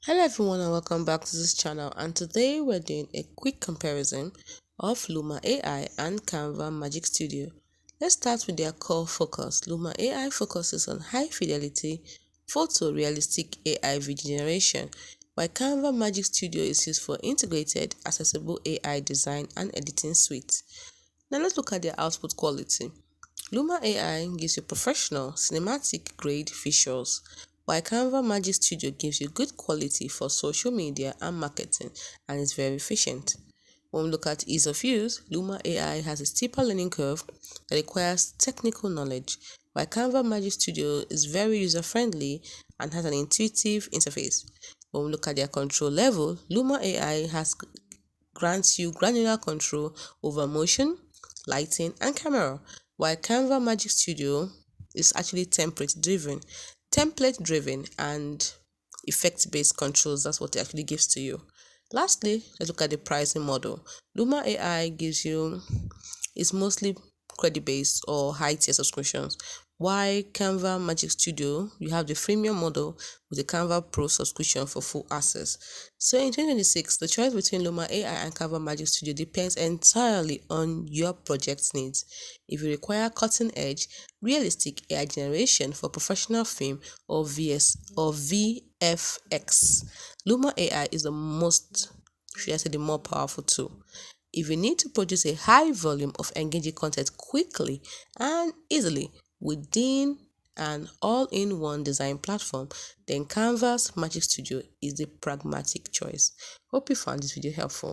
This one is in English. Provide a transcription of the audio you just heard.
Hello everyone and welcome back to this channel, and today we're doing a quick comparison of Luma AI and Canva Magic Studio. Let's start with their core focus. Luma AI focuses on high fidelity photorealistic AI video generation, while Canva Magic Studio is used for integrated accessible AI design and editing suite. Now let's look at their output quality. Luma AI gives you professional, cinematic grade visuals, while Canva Magic Studio gives you good quality for social media and marketing and is very efficient. When we look at ease of use, Luma AI has a steeper learning curve that requires technical knowledge, while Canva Magic Studio is very user-friendly and has an intuitive interface. When we look at their control level, Luma AI grants you granular control over motion, lighting, and camera, while Canva Magic Studio is actually template driven and effect-based controls. That's what it actually gives to you. Lastly, let's look at the pricing model. Luma AI gives you is mostly credit-based or high-tier subscriptions. Why Canva Magic Studio, you have the freemium model with the Canva Pro subscription for full access. So in 2026, the choice between Luma AI and Canva Magic Studio depends entirely on your project needs. If you require cutting-edge, realistic AI generation for professional film or VFX, Luma AI is the more powerful tool. If you need to produce a high volume of engaging content quickly and easily within an all-in-one design platform, then Canva's Magic Studio is the pragmatic choice. Hope you found this video helpful.